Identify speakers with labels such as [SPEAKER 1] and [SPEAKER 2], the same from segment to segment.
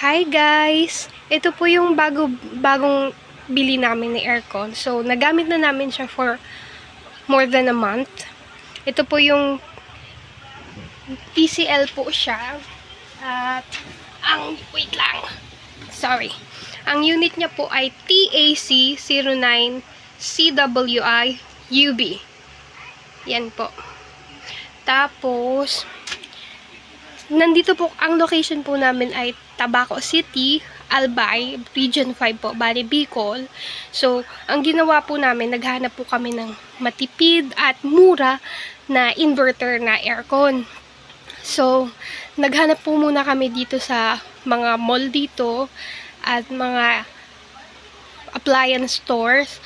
[SPEAKER 1] Hi guys! Ito po yung bagong bili namin ni aircon. So, nagamit na namin siya for more than a month. Ito po yung TCL po siya. At, wait lang. Sorry. Ang unit niya po ay TAC09CWI-UB. Yan po. Tapos, nandito po, ang location po namin ay Tabaco City, Albay, Region 5 po, bali Bicol. So, ang ginawa po namin, naghanap po kami ng matipid at mura na inverter na aircon. So, naghanap po muna kami dito sa mga mall dito at mga appliance stores,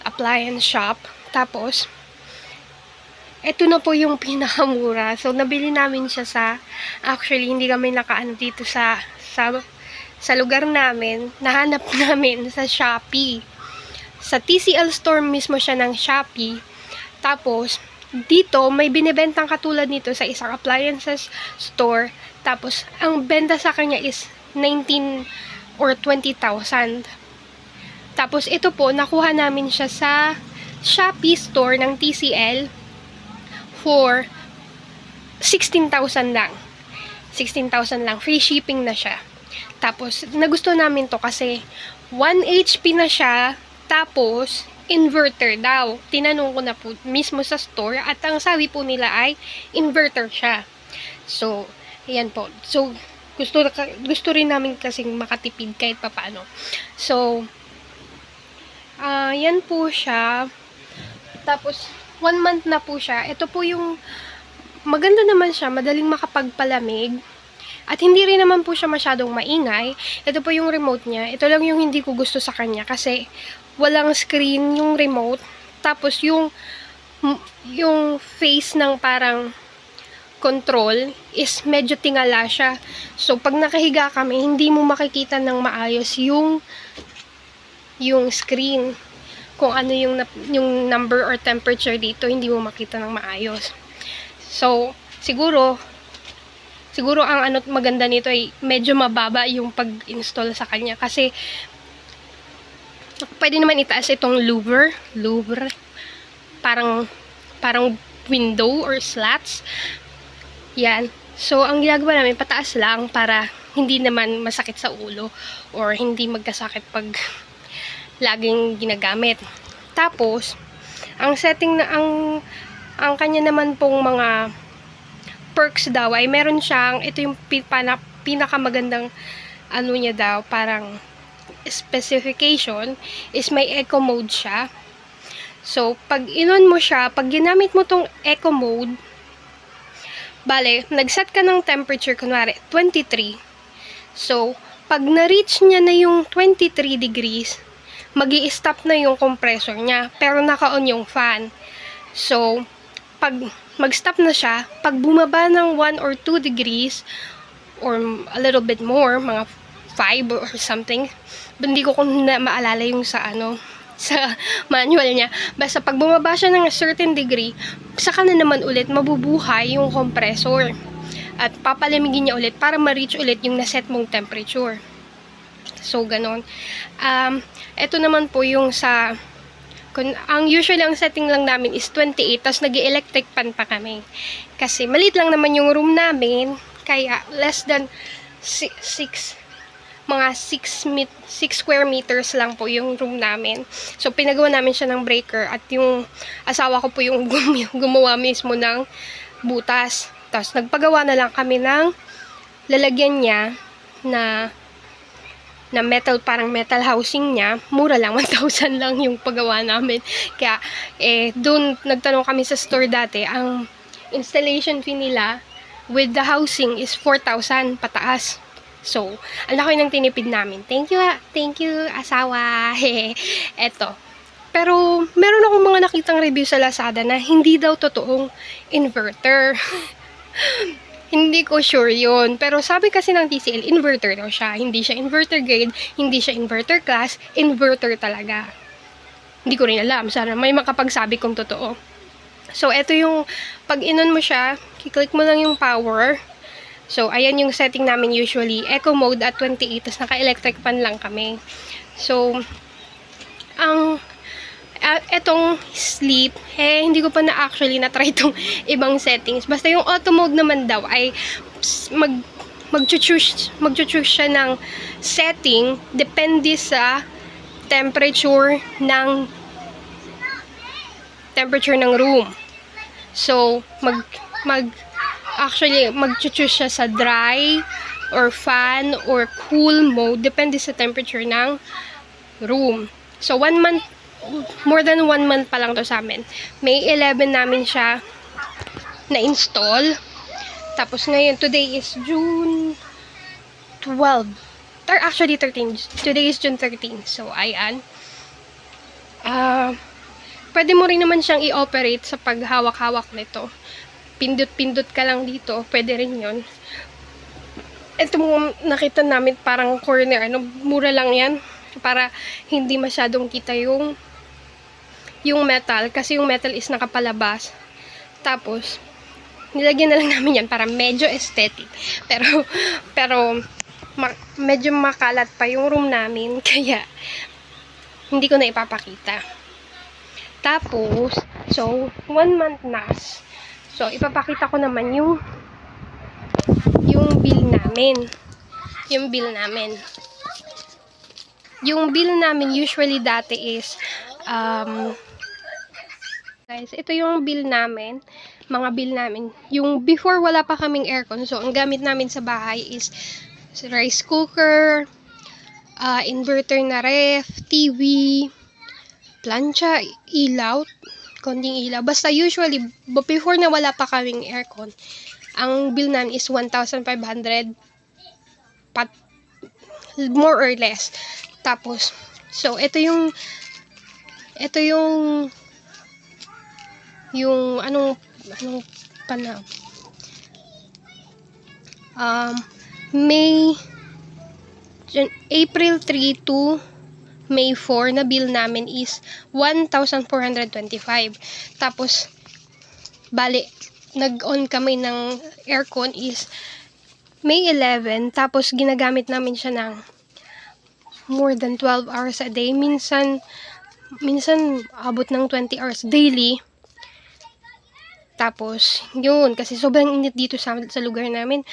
[SPEAKER 1] appliance shop. Tapos, ito na po yung pinakamura. So, nabili namin siya actually, hindi kami nakaano dito sa lugar namin. Nahanap namin sa Shopee. Sa TCL store mismo siya ng Shopee. Tapos, dito, may binibentang katulad nito sa isang appliances store. Tapos, ang benta sa kanya is 19 or 20,000. Tapos, ito po, nakuha namin siya sa Shopee store ng TCL for 16,000 lang. 16,000 lang. Free shipping na siya. Tapos, nagusto namin to kasi 1 HP na siya. Tapos, inverter daw. Tinanong ko na po mismo sa store at ang sabi po nila ay inverter siya. So, ayan po. So, gusto rin namin kasing makatipid kahit papaano. So, yan po siya. Tapos, 1 month na po siya. Ito po yung maganda naman siya, madaling makapagpalamig. At hindi rin naman po siya masyadong maingay. Ito po yung remote niya. Ito lang yung hindi ko gusto sa kanya kasi walang screen yung remote. Tapos yung face ng parang control is medyo tingala siya. So pag nakahiga kami, hindi mo makikita ng maayos yung screen. Kung ano yung number or temperature dito, hindi mo makita ng maayos. So, siguro ang maganda nito ay medyo mababa yung pag-install sa kanya kasi pwede naman itaas itong louver, parang window or slats. Yan. So, ang ginagawa namin, pataas lang para hindi naman masakit sa ulo or hindi magkasakit pag laging ginagamit. Tapos, ang setting na ang kanya naman pong mga perks daw ay meron siyang, ito yung pinakamagandang niya daw, parang specification is may eco mode siya. So, pag inon mo siya, pag ginamit mo tong eco mode, bale, nag-set ka ng temperature, kunwari, 23. So, pag na-reach niya na yung 23 degrees, magi-stop na yung compressor niya, pero naka-on yung fan. So, pag mag-stop na siya, pag bumaba ng 1 or 2 degrees, or a little bit more, mga 5 or something, hindi ko kung maalala yung sa manual niya. Basta pag bumaba siya ng a certain degree, saka na naman ulit mabubuhay yung compressor. At papalamigin niya ulit para ma-reach ulit yung naset mong temperature. So, ganon. Ito naman po yung ang usually ang setting lang namin is 28, tapos nag-electric fan pa kami. Kasi maliit lang naman yung room namin, kaya less than 6 square meters lang po yung room namin. So, pinagawa namin siya ng breaker at yung asawa ko po yung gumawa mismo ng butas. Tapos, nagpagawa na lang kami ng lalagyan niya na metal, parang metal housing niya. Mura lang, 1,000 lang yung paggawa namin. Kaya, doon nagtanong kami sa store dati, ang installation fee nila with the housing is 4,000 pataas. So, ang laki ng tinipid namin. Thank you, asawa. Eto. Pero, meron akong mga nakitang review sa Lazada na hindi daw totoong inverter. Hindi ko sure yun. Pero sabi kasi ng TCL, inverter daw siya. Hindi siya inverter grade, hindi siya inverter class, inverter talaga. Hindi ko rin alam. Sana may makapagsabi kung totoo. So, ito yung, pag inon mo siya, kiklik mo lang yung power. So, ayan yung setting namin usually. Eco mode at 28, tapos naka-electric fan lang kami. So, etong sleep, hindi ko pa actually na-try itong ibang settings. Basta yung auto mode naman daw ay mag-choose siya ng setting depende sa temperature ng room. So, mag-choose siya sa dry or fan or cool mode depende sa temperature ng room. So, more than 1 month pa lang to sa amin. May 11 namin siya na-install. Tapos ngayon, today is June 12. Actually, 13. Today is June 13. So, ayan. Pwede mo rin naman siyang i-operate sa paghawak-hawak nito. Pindot-pindot ka lang dito. Pwede rin yon. Ito mo nakita namin parang corner. Mura lang yan. Para hindi masyadong kita yung metal. Kasi yung metal is nakapalabas. Tapos, nilagyan na lang namin yan para medyo aesthetic. Pero medyo makalat pa yung room namin. Kaya, hindi ko na ipapakita. Tapos, so, 1 month na. So, ipapakita ko naman yung bill namin. Yung bill namin usually dati is, guys, ito yung bill namin. Mga bill namin. Yung before wala pa kaming aircon. So, ang gamit namin sa bahay is rice cooker, inverter na ref, TV, plancha, ilaw, konting ilaw. Basta usually, before na wala pa kaming aircon, ang bill namin is 1,500 more or less. Tapos, so, ito yung anong panahon? April 3 to May 4 na bill namin is 1,425. Tapos, bali, nag-on kami ng aircon is May 11. Tapos, ginagamit namin siya ng more than 12 hours a day. Minsan abot ng 20 hours daily. Tapos, yun, kasi sobrang init dito sa lugar namin.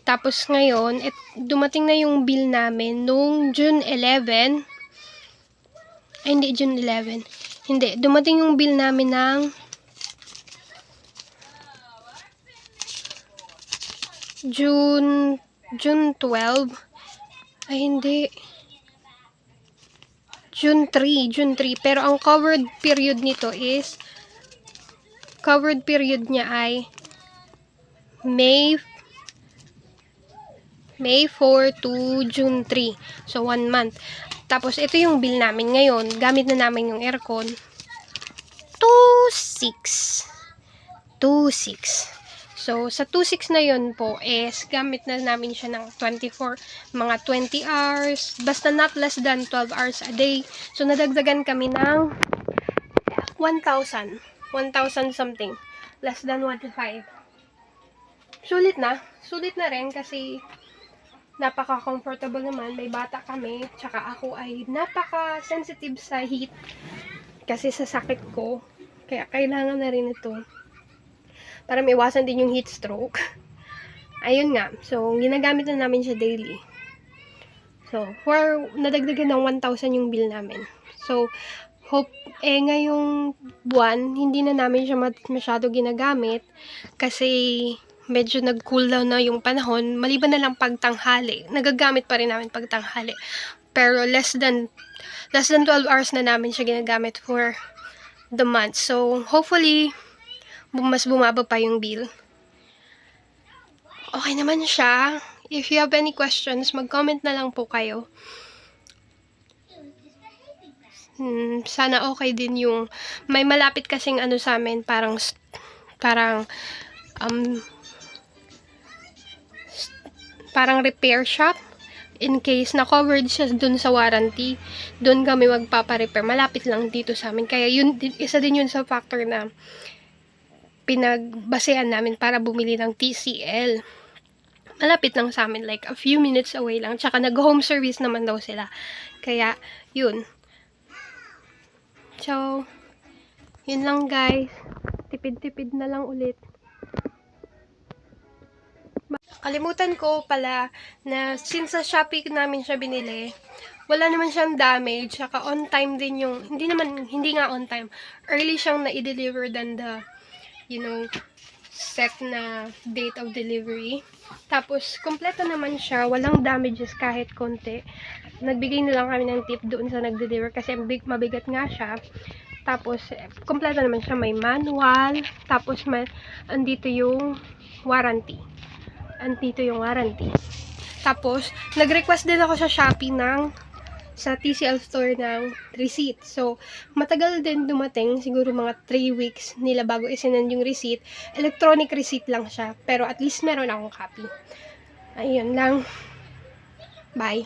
[SPEAKER 1] Tapos, ngayon, dumating na yung bill namin nung June 11. Hindi, June 11. Hindi, dumating yung bill namin ng June 12. Ay, hindi. June 3. Pero ang covered period niya ay May 4 to June 3. So, 1 month. Tapos, ito yung bill namin ngayon. Gamit na namin yung aircon. 2,600. So, sa 2,600 na yun po is gamit na namin siya ng mga 20 hours. Basta not less than 12 hours a day. So, nadagdagan kami ng 1,000 something. Less than 1,500. Sulit na rin kasi napaka-comfortable naman. May bata kami. Tsaka ako ay napaka-sensitive sa heat. Kasi sa sakit ko. Kaya kailangan na rin ito. Para maiwasan din yung heat stroke. Ayun nga. So, ginagamit na namin siya daily. So, nadagdagan ng 1,000 yung bill namin. So, ngayong buwan, hindi na namin siya masyado ginagamit. Kasi medyo nag-cool down na yung panahon, maliban na lang pagtanghali. Nagagamit pa rin namin pagtanghali. Pero less than 12 hours na namin siya ginagamit for the month. So, hopefully, mas bumaba pa yung bill. Okay naman siya. If you have any questions, mag-comment na lang po kayo. Sana okay din yung may malapit kasing sa amin, parang repair shop. In case na covered siya dun sa warranty, dun kami magpapa-repair. Malapit lang dito sa amin. Kaya yun, isa din yun sa factor na pinagbasehan namin para bumili ng TCL. Malapit lang sa amin, like a few minutes away lang. Tsaka nag-home service naman daw sila. Kaya, yun. So, yun lang guys. Tipid-tipid na lang ulit. Kalimutan ko pala na since sa Shopee namin siya binili, wala naman siyang damage, saka on time din yung, hindi nga on time, early siyang na-deliver than the, set na date of delivery. Tapos, kompleto naman siya, walang damages kahit konti. Nagbigay na lang kami ng tip doon sa nag-deliver kasi mabigat nga siya. Tapos, kompleto naman siya, may manual, tapos andito yung warranty. Tapos, nag-request din ako sa Shopee sa TCL store ng receipt. So, matagal din dumating, siguro mga 3 weeks nila bago isinend yung receipt. Electronic receipt lang siya, pero at least meron akong copy. Ayun lang. Bye.